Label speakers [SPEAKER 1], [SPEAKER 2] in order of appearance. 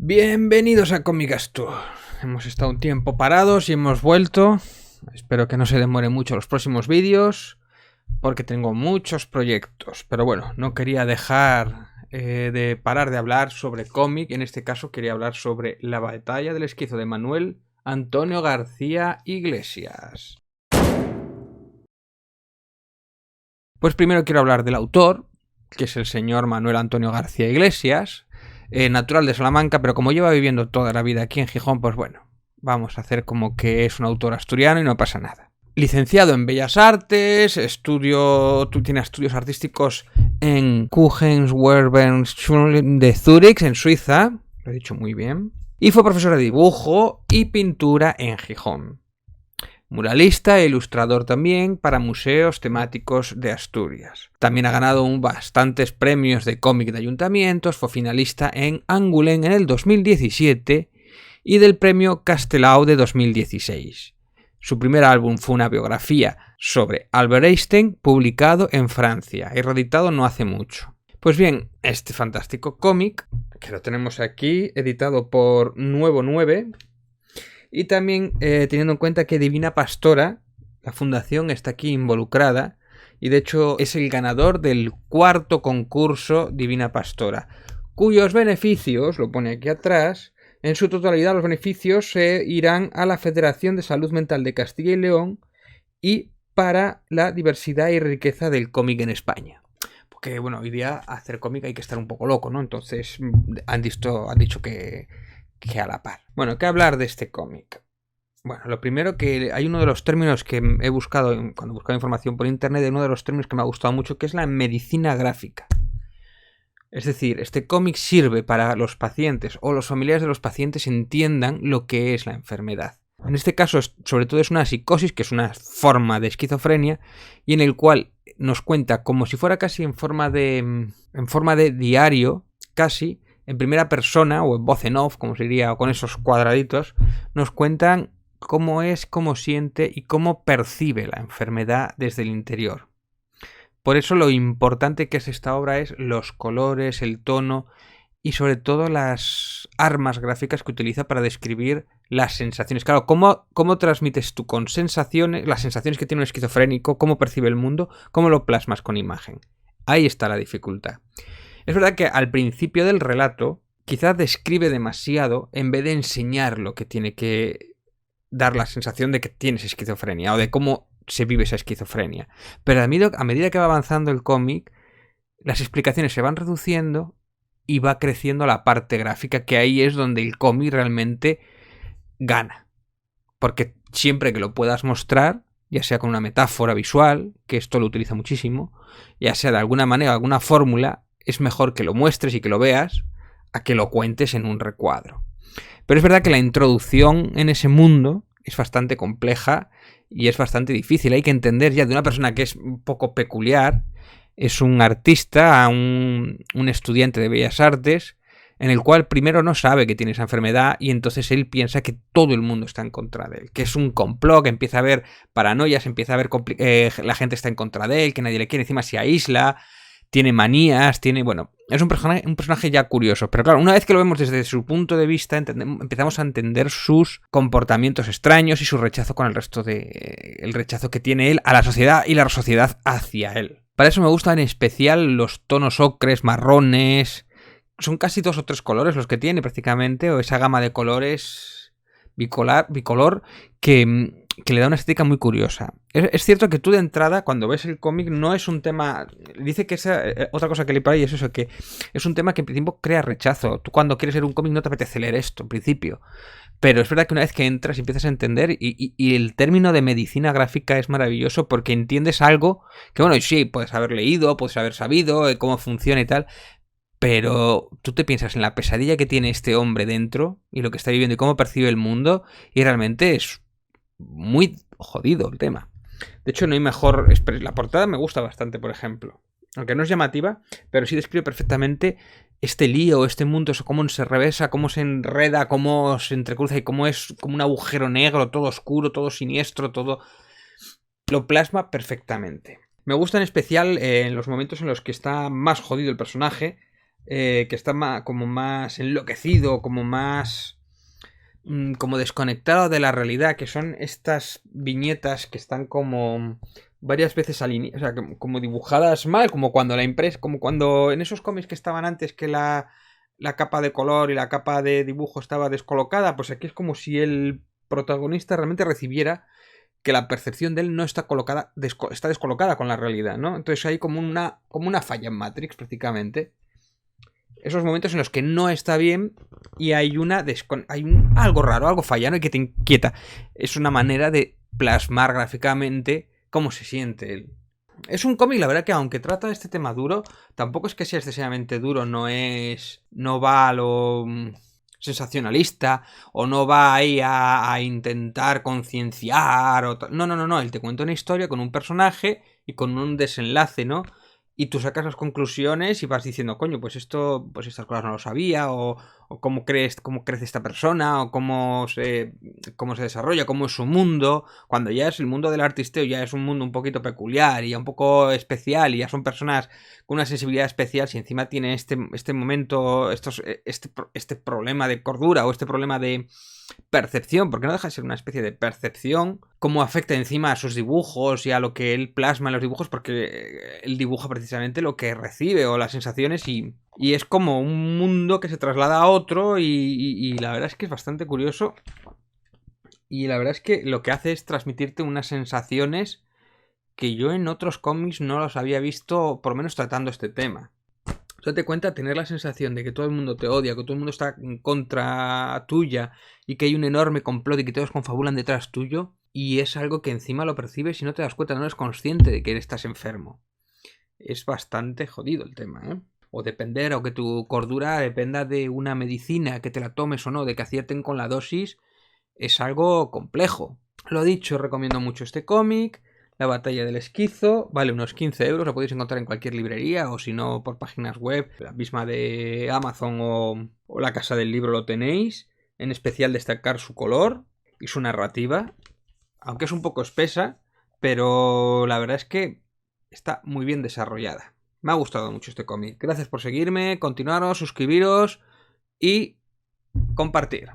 [SPEAKER 1] Bienvenidos a Comicastu. Hemos estado un tiempo parados y hemos vuelto. Espero que no se demore mucho los próximos vídeos, porque tengo muchos proyectos. Pero bueno, no quería dejar de parar de hablar sobre cómic. En este caso quería hablar sobre La batalla del esquizo de Manuel Antonio García Iglesias. Pues primero quiero hablar del autor, que es el señor Manuel Antonio García Iglesias, natural de Salamanca, pero como lleva viviendo toda la vida aquí en Gijón, pues bueno, vamos a hacer como que es un autor asturiano y no pasa nada. Licenciado en Bellas Artes, tiene estudios artísticos en Kugenswerbenschule de Zúrich, en Suiza, lo he dicho muy bien, y fue profesor de dibujo y pintura en Gijón. Muralista e ilustrador también para museos temáticos de Asturias. También ha ganado bastantes premios de cómic de ayuntamientos, fue finalista en Angoulême en el 2017 y del premio Castelao de 2016. Su primer álbum fue una biografía sobre Albert Einstein, publicado en Francia y reeditado no hace mucho. Pues bien, este fantástico cómic, que lo tenemos aquí, editado por Nuevo 9, y también teniendo en cuenta que Divina Pastora, la fundación, está aquí involucrada y de hecho es el ganador del 4º concurso Divina Pastora, cuyos beneficios, lo pone aquí atrás, en su totalidad los beneficios se irán a la Federación de Salud Mental de Castilla y León y para la diversidad y riqueza del cómic en España. Porque bueno, hoy día hacer cómic hay que estar un poco loco, ¿no? Entonces han dicho que a la par. Bueno, ¿qué hablar de este cómic? Bueno, lo primero que hay uno de los términos que he buscado cuando he buscado información por internet, uno de los términos que me ha gustado mucho, que es la medicina gráfica. Es decir, este cómic sirve para los pacientes o los familiares de los pacientes entiendan lo que es la enfermedad. En este caso, sobre todo es una psicosis, que es una forma de esquizofrenia, y en el cual nos cuenta como si fuera casi en forma de diario, casi, en primera persona o en voz en off, como se diría, o con esos cuadraditos, nos cuentan cómo es, cómo siente y cómo percibe la enfermedad desde el interior. Por eso lo importante que es esta obra es los colores, el tono y sobre todo las armas gráficas que utiliza para describir las sensaciones. Claro, ¿cómo transmites tú con sensaciones, las sensaciones que tiene un esquizofrénico, cómo percibe el mundo, cómo lo plasmas con imagen? Ahí está la dificultad. Es verdad que al principio del relato quizás describe demasiado en vez de enseñar lo que tiene que dar la sensación de que tienes esquizofrenia o de cómo se vive esa esquizofrenia. Pero a medida que va avanzando el cómic, las explicaciones se van reduciendo y va creciendo la parte gráfica, que ahí es donde el cómic realmente gana. Porque siempre que lo puedas mostrar, ya sea con una metáfora visual, que esto lo utiliza muchísimo, ya sea de alguna manera, alguna fórmula, es mejor que lo muestres y que lo veas a que lo cuentes en un recuadro. Pero es verdad que la introducción en ese mundo es bastante compleja y es bastante difícil. Hay que entender ya de una persona que es un poco peculiar, es un artista, un estudiante de Bellas Artes, en el cual primero no sabe que tiene esa enfermedad y entonces él piensa que todo el mundo está en contra de él, que es un complot, que empieza a haber paranoias, empieza a ver la gente está en contra de él, que nadie le quiere, encima se aísla, tiene manías, bueno, es un personaje ya curioso, pero claro, una vez que lo vemos desde su punto de vista, empezamos a entender sus comportamientos extraños y su rechazo con el rechazo que tiene él a la sociedad y la sociedad hacia él. Para eso me gustan en especial los tonos ocres, marrones, son casi 2 o 3 colores los que tiene prácticamente, o esa gama de colores bicolor que le da una estética muy curiosa. Es cierto que tú de entrada, cuando ves el cómic, no es un tema... Dice que otra cosa que le parece es eso, que es un tema que en principio crea rechazo. Tú cuando quieres leer un cómic no te apetece leer esto, en principio. Pero es verdad que una vez que entras y empiezas a entender, y el término de medicina gráfica es maravilloso porque entiendes algo que, bueno, sí, puedes haber leído, puedes haber sabido cómo funciona y tal, pero tú te piensas en la pesadilla que tiene este hombre dentro y lo que está viviendo y cómo percibe el mundo y realmente es muy jodido el tema. De hecho, no hay mejor... La portada me gusta bastante, por ejemplo. Aunque no es llamativa, pero sí describe perfectamente este lío, este mundo, cómo se revesa, cómo se enreda, cómo se entrecruza y cómo es como un agujero negro, todo oscuro, todo siniestro, todo... Lo plasma perfectamente. Me gusta en especial en los momentos en los que está más jodido el personaje, que está como más enloquecido, como más como desconectado de la realidad, que son estas viñetas que están como varias veces alineadas, o sea, como dibujadas mal, como cuando la impresa, como cuando en esos cómics que estaban antes que la capa de color y la capa de dibujo estaba descolocada, pues aquí es como si el protagonista realmente recibiera que la percepción de él no está colocada, está descolocada con la realidad, ¿no? Entonces hay como una falla en Matrix prácticamente. Esos momentos en los que no está bien y hay algo raro, algo fallano y que te inquieta. Es una manera de plasmar gráficamente cómo se siente él. Es un cómic, la verdad, que aunque trata este tema duro, tampoco es que sea excesivamente duro, no va a lo sensacionalista o no va ahí a intentar concienciar. No, él te cuenta una historia con un personaje y con un desenlace, ¿no? Y tú sacas las conclusiones y vas diciendo, coño, pues estas cosas no lo sabía, o cómo crece esta persona, o cómo se desarrolla, cómo es su mundo. Cuando ya es el mundo del artisteo, ya es un mundo un poquito peculiar y un poco especial, y ya son personas con una sensibilidad especial, si encima tiene este momento, este problema de cordura o este problema de percepción, porque no deja de ser una especie de percepción, cómo afecta encima a sus dibujos y a lo que él plasma en los dibujos, porque él dibuja precisamente lo que recibe o las sensaciones y es como un mundo que se traslada a otro y la verdad es que es bastante curioso y la verdad es que lo que hace es transmitirte unas sensaciones que yo en otros cómics no los había visto, por lo menos tratando este tema. Date cuenta, tener la sensación de que todo el mundo te odia, que todo el mundo está en contra tuya y que hay un enorme complot y que todos confabulan detrás tuyo, y es algo que encima lo percibes y no te das cuenta, no eres consciente de que estás enfermo. Es bastante jodido el tema, ¿eh? O depender, o que tu cordura dependa de una medicina, que te la tomes o no, de que acierten con la dosis, es algo complejo. Lo dicho, recomiendo mucho este cómic. La batalla del esquizo vale unos 15 euros, lo podéis encontrar en cualquier librería o si no por páginas web, la misma de Amazon o la Casa del Libro lo tenéis. En especial destacar su color y su narrativa, aunque es un poco espesa, pero la verdad es que está muy bien desarrollada. Me ha gustado mucho este cómic. Gracias por seguirme, continuaros, suscribiros y compartir.